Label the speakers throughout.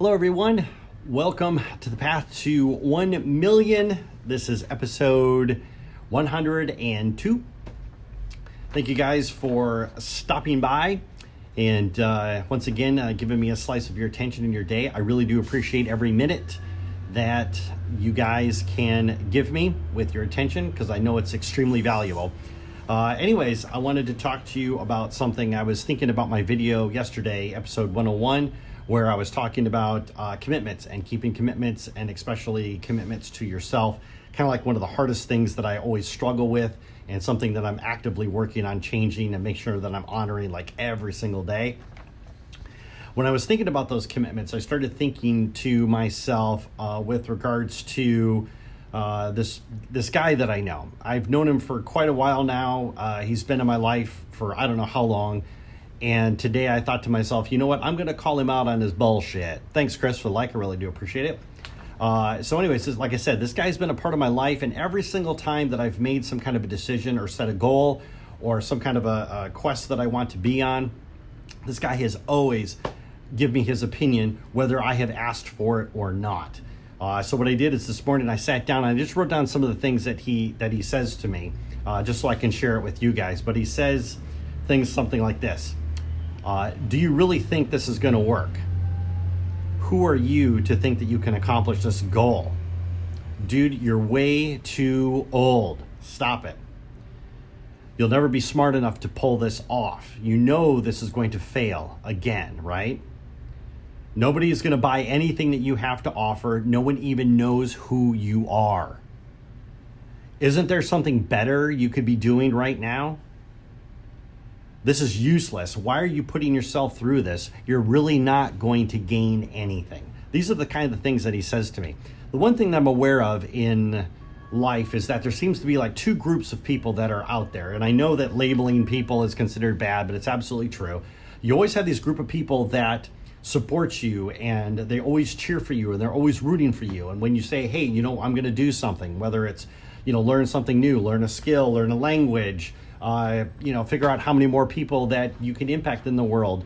Speaker 1: Hello, everyone. Welcome to the path to 1 million. This is episode 102. Thank you guys for stopping by and once again, giving me a slice of your attention in your day. I really do appreciate every minute that you guys can give me with your attention because I know it's extremely valuable. Anyways, I wanted to talk to you about something. I was thinking about my video yesterday, episode 101, where I was talking about commitments and keeping commitments, and especially commitments to yourself. Kind of like one of the hardest things that I always struggle with, and something that I'm actively working on changing and make sure that I'm honoring like every single day. When I was thinking about those commitments, I started thinking to myself with regards to this guy that I know. I've known him for quite a while now. He's been in my life for I don't know how long. And today I thought to myself, you know what? I'm going to call him out on his bullshit. Thanks, Chris, for the like. I really do appreciate it. So anyways, like I said, this guy's been a part of my life. And every single time that I've made some kind of a decision or set a goal or some kind of a quest that I want to be on, this guy has always given me his opinion, whether I have asked for it or not. So what I did is this morning I sat down and I just wrote down some of the things that he says to me, just so I can share it with you guys. But he says things something like this. Do you really think this is going to work? Who are you to think that you can accomplish this goal? Dude, you're way too old. Stop it. You'll never be smart enough to pull this off. You know this is going to fail again, right? Nobody is going to buy anything that you have to offer. No one even knows who you are. Isn't there something better you could be doing right now? This is useless. Why are you putting yourself through this? You're really not going to gain anything. These are the kind of things that he says to me. The one thing that I'm aware of in life is that there seems to be like two groups of people that are out there. And I know that labeling people is considered bad, but it's absolutely true. You always have this group of people that support you and they always cheer for you and they're always rooting for you. And when you say, hey, I'm going to do something, whether it's, learn something new, learn a skill, learn a language, figure out how many more people that you can impact in the world.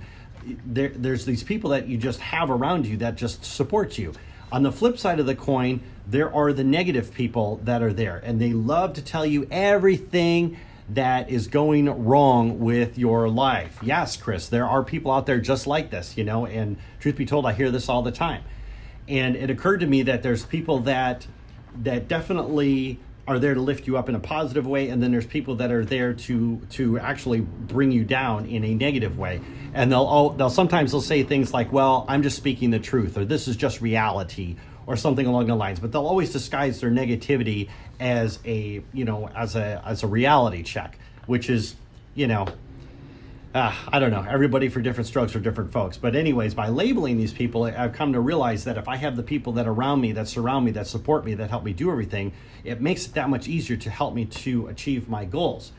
Speaker 1: There's these people that you just have around you that just support you. On the flip side of the coin, there are the negative people that are there, and they love to tell you everything that is going wrong with your life. Yes, Chris, there are people out there just like this, and truth be told, I hear this all the time. And it occurred to me that there's people that definitely are there to lift you up in a positive way, and then there's people that are there to actually bring you down in a negative way. And they'll sometimes say things like, well, I'm just speaking the truth, or this is just reality, or something along the lines. But they'll always disguise their negativity as a reality check, which is, I don't know, everybody for different strokes for different folks. But anyways, by labeling these people, I've come to realize that if I have the people that are around me, that surround me, that support me, that help me do everything, it makes it that much easier to help me to achieve my goals.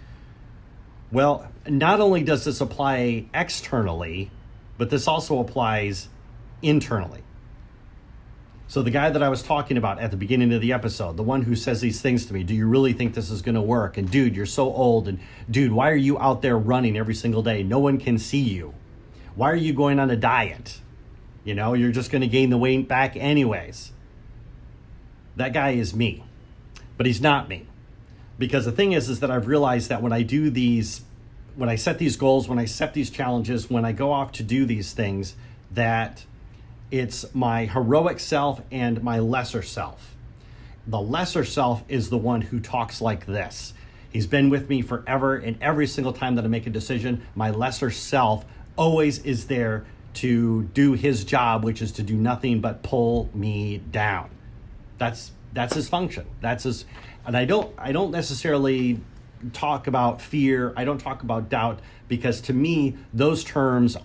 Speaker 1: Well, not only does this apply externally, but this also applies internally. So the guy that I was talking about at the beginning of the episode, the one who says these things to me, do you really think this is going to work? And dude, you're so old. And dude, why are you out there running every single day? No one can see you. Why are you going on a diet? You're just going to gain the weight back anyways. That guy is me, but he's not me. Because the thing is that I've realized that when I set these goals, when I set these challenges, when I go off to do these things, that it's my heroic self and my lesser self. The lesser self is the one who talks like this. He's been with me forever, and every single time that I make a decision, my lesser self always is there to do his job, which is to do nothing but pull me down. That's his function. And I don't necessarily talk about fear. I don't talk about doubt, because to me, those terms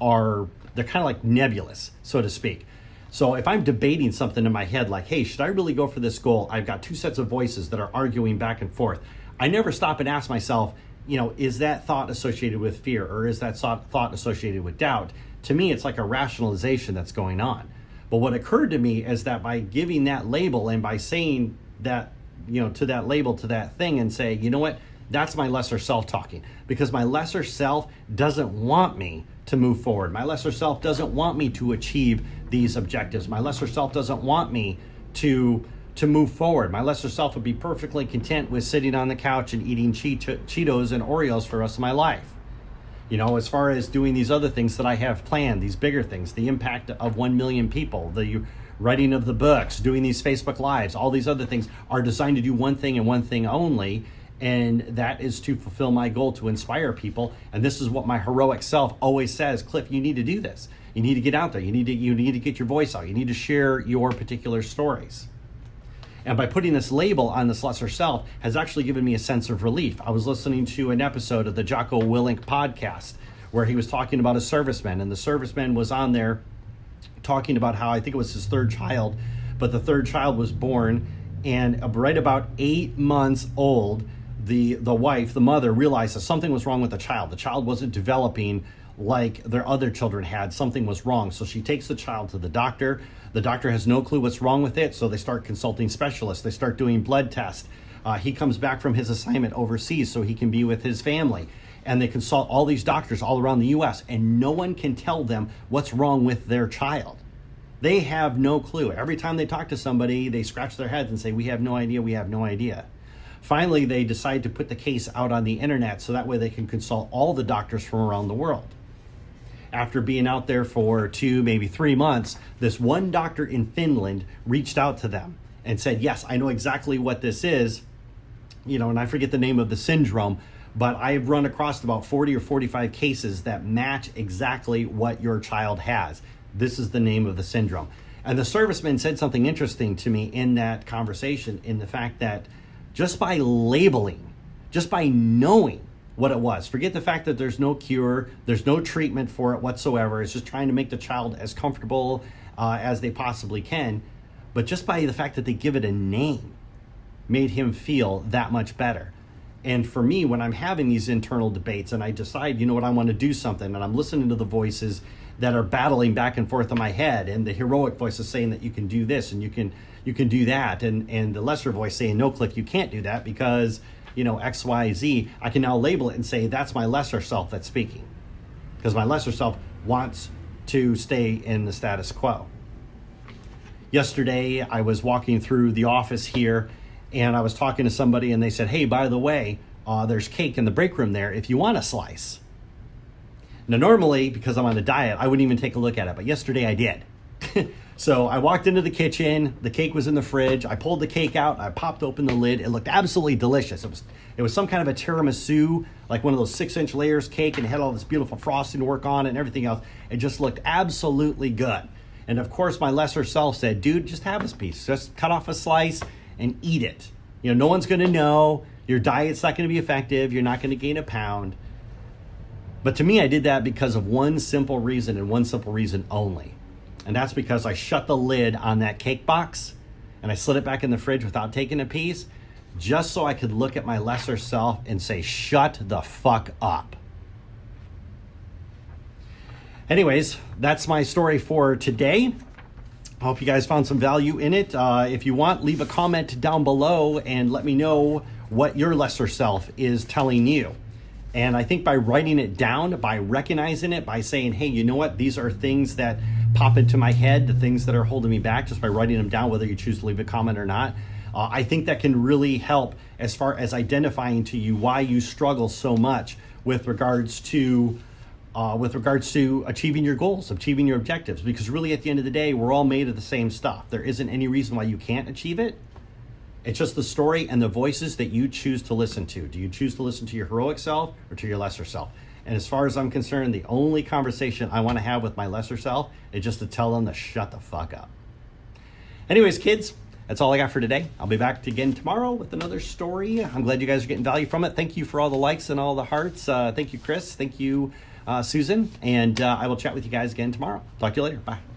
Speaker 1: they're kind of like nebulous, so to speak. So if I'm debating something in my head like, hey, should I really go for this goal? I've got two sets of voices that are arguing back and forth. I never stop and ask myself, is that thought associated with fear, or is that thought associated with doubt? To me, it's like a rationalization that's going on. But what occurred to me is that by giving that label and by saying that, to that label, to that thing, and say, you know what, That's my lesser self talking, because my lesser self doesn't want me to move forward. My lesser self doesn't want me to achieve these objectives. My lesser self doesn't want me to move forward. My lesser self would be perfectly content with sitting on the couch and eating Cheetos and Oreos for the rest of my life. As far as doing these other things that I have planned, these bigger things, the impact of 1 million people, the writing of the books, doing these Facebook Lives, all these other things are designed to do one thing and one thing only, and that is to fulfill my goal to inspire people. And this is what my heroic self always says: Cliff, you need to do this. You need to get out there. You need to get your voice out. You need to share your particular stories. And by putting this label on this lesser self has actually given me a sense of relief. I was listening to an episode of the Jocko Willink podcast where he was talking about a serviceman, and the serviceman was on there talking about how, I think it was his third child, but the third child was born, and right about 8 months old, the wife, the mother, realized that something was wrong with the child. The child wasn't developing like their other children had. Something was wrong. So she takes the child to the doctor. The doctor has no clue what's wrong with it, so they start consulting specialists. They start doing blood tests. He comes back from his assignment overseas so he can be with his family. And they consult all these doctors all around the U.S., and no one can tell them what's wrong with their child. They have no clue. Every time they talk to somebody, they scratch their heads and say, we have no idea, we have no idea. Finally, they decide to put the case out on the internet so that way they can consult all the doctors from around the world. After being out there for 2, maybe 3 months, this one doctor in Finland reached out to them and said, yes, I know exactly what this is, and I forget the name of the syndrome, but I've run across about 40 or 45 cases that match exactly what your child has. This is the name of the syndrome. And the serviceman said something interesting to me in that conversation, in the fact that just by labeling, just by knowing what it was, forget the fact that there's no cure, there's no treatment for it whatsoever. It's just trying to make the child as comfortable as they possibly can. But just by the fact that they give it a name made him feel that much better. And for me, when I'm having these internal debates and I decide, I want to do something, and I'm listening to the voices that are battling back and forth in my head, and the heroic voice is saying that you can do this and you can do that, and the lesser voice saying, no, Cliff, you can't do that because X, Y, Z, I can now label it and say that's my lesser self that's speaking, because my lesser self wants to stay in the status quo. Yesterday, I was walking through the office here, and I was talking to somebody, and they said, hey, by the way, there's cake in the break room there if you want a slice. Now, normally, because I'm on a diet, I wouldn't even take a look at it, but yesterday I did. So I walked into the kitchen, the cake was in the fridge, I pulled the cake out, I popped open the lid, it looked absolutely delicious. It was some kind of a tiramisu, like one of those 6-inch layers cake, and it had all this beautiful frosting to work on and everything else. It just looked absolutely good. And of course, my lesser self said, dude, just have this piece, just cut off a slice and eat it. No one's gonna know, your diet's not gonna be effective, you're not gonna gain a pound. But to me, I did that because of one simple reason, and one simple reason only. And that's because I shut the lid on that cake box and I slid it back in the fridge without taking a piece, just so I could look at my lesser self and say, shut the fuck up. Anyways, that's my story for today. I hope you guys found some value in it. If you want, leave a comment down below and let me know what your lesser self is telling you. And I think by writing it down, by recognizing it, by saying, hey, you know what? These are things that pop into my head, the things that are holding me back, just by writing them down, whether you choose to leave a comment or not. I think that can really help as far as identifying to you why you struggle so much with regards to achieving your goals, achieving your objectives. Because really, at the end of the day, we're all made of the same stuff. There isn't any reason why you can't achieve it. It's just the story and the voices that you choose to listen to. Do you choose to listen to your heroic self or to your lesser self? And as far as I'm concerned, the only conversation I want to have with my lesser self is just to tell them to shut the fuck up. Anyways, kids, that's all I got for today. I'll be back again tomorrow with another story. I'm glad you guys are getting value from it. Thank you for all the likes and all the hearts. Thank you, Chris. Thank you, Susan. And I will chat with you guys again tomorrow. Talk to you later. Bye.